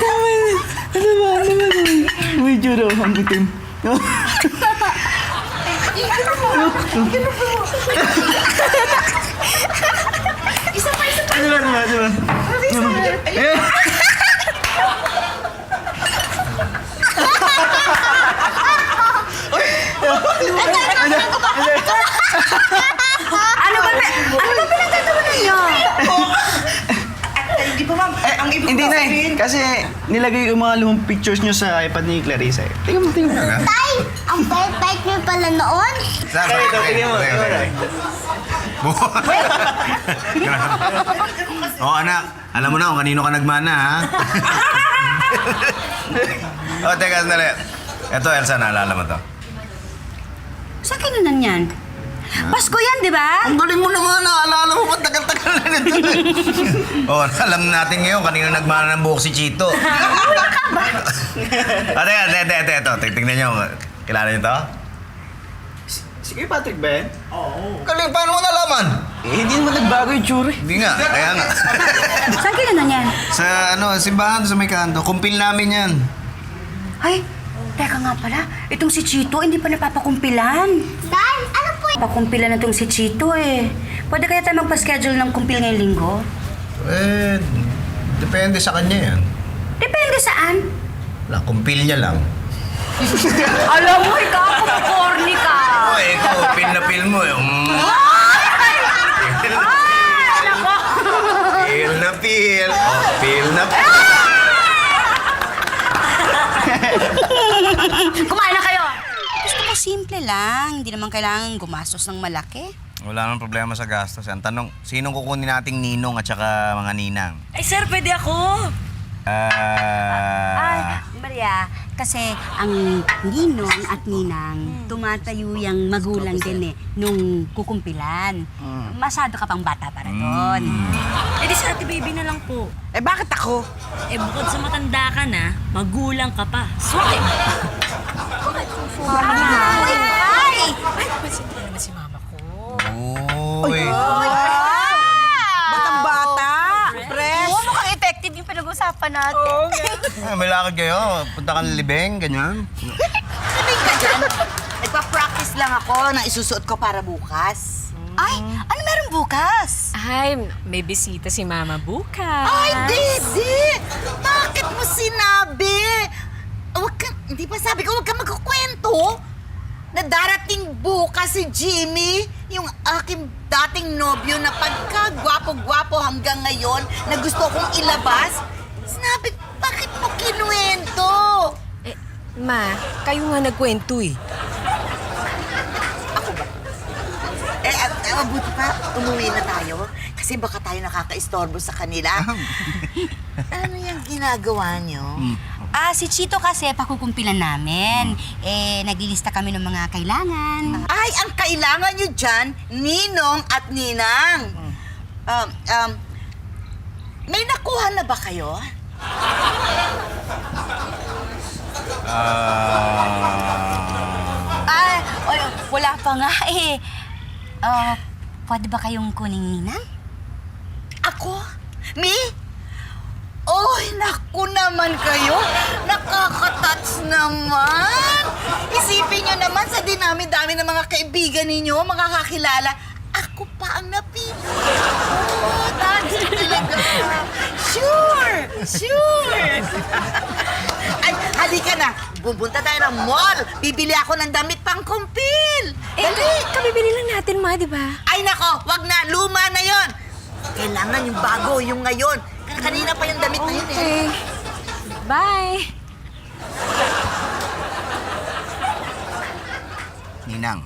tama yan. Ano ba? Medyo raw ang itim. Isa pa. Ano ba? Ano ba pinagtatawanan niyo? Ay, di ba ma'am? Ang ibig Hindi na sabihin, kasi nilagay yung mga lumang pictures nyo sa iPad ni Clarissa. Tingnan mo. Tay, ang bait-bait niyo pala noon. Saan? Tingnan mo. Oo, anak. Alam mo na kung kanino ka nagmana, ha? Teka, sandali. Ito, Elsa, naalala mo to. Saan kinunan yan? Pasko yan, di ba? Ang galing mo naman, naalala mo pa, tagal-tagal na nito. Alam natin ngayon kanino nagmana ng buhok si Chito. Teka, ito. Tingnan nyo. Kilala nyo to? Sige, Patrick ba yan? Galing, paano mo nalaman? Hindi naman nagbago yung tsura. Hindi nga, kaya nga. Saan kinunan yan? Sa simbahan sa may kanto, kumpil namin yan. Ay, teka nga pala. Itong si Chito, hindi pa napapakumpilan. Tay, ano po yun? Pakumpilan na itong si Chito eh. Pwede kaya tayo magpa-schedule ng kumpil ngayong linggo? Depende sa kanya yan. Depende saan. Wala, kumpil niya lang. Alam mo, ikaw, corny ka. Ikaw, pil na pil mo eh. Pil na pil. Pil na pil. Kumain na kayo! Gusto ko simple lang. Hindi naman kailangan gumastos ng malaki. Wala nang problema sa gastos. Ang tanong, sinong kukunin nating ninong at saka mga ninang? Ay, sir, pwede ako. Maria, kasi ang ninong at ninang tumatayo yung magulang din eh, nung kukumpilan. Masyado ka pang bata para doon. Eh, di sa ate baby na lang po. eh bakit ako? Eh, bukod sa matanda ka na, magulang ka pa. Swak! Ay! Pansin ko naman si mama ko. Uy. Batang-bata. Press. Oo, mukhang effective yung pinag-usapan natin. May lakad kayo. Punta ka ng libeng, ganyan. Sabihin ka dyan. Nagpa-practice lang ako na isusuot ko para bukas. Ay, ano meron bukas? Ay, may bisita si mama bukas. Ay, Dede! Bakit mo sinabi? Hindi pa sabi ko, huwag ka magkukwento. Na darating bukas si Jimmy, yung aking dating nobyo na pagka-gwapo-gwapo hanggang ngayon na gusto kong ilabas. Sinabi, bakit mo kinuwento? Eh, ma, kayo nga nagkwento eh. Mabuti pa, umuwi na tayo. Kasi baka tayo nakaka-istorbo sa kanila. Ano yung ginagawa nyo? Si Chito kasi pakukumpilan namin. Naglilista kami ng mga kailangan. Ay, ang kailangan nyo dyan, ninong at ninang. May nakuha na ba kayo? Wala pa nga eh. Pwede ba kayong kuning ninang? Ako? Me? Oy, naku naman kayo. Nakaka-touch naman. Isipin nyo naman sa dinami-dami ng mga kaibigan ninyo, makakakilala. Ako pa ang napili. Oh, that's talaga. Sure! Ay, halika na. Pupunta tayo ng mall. Bibili ako ng damit pang kumpil. Dali. Kabibili lang natin, ma, di ba? Ay, nako. Wag na. Luma na yon. Kailangan yung bago, yung ngayon. Kanina pa yung damit na yun eh. Okay. Bye! Ninang,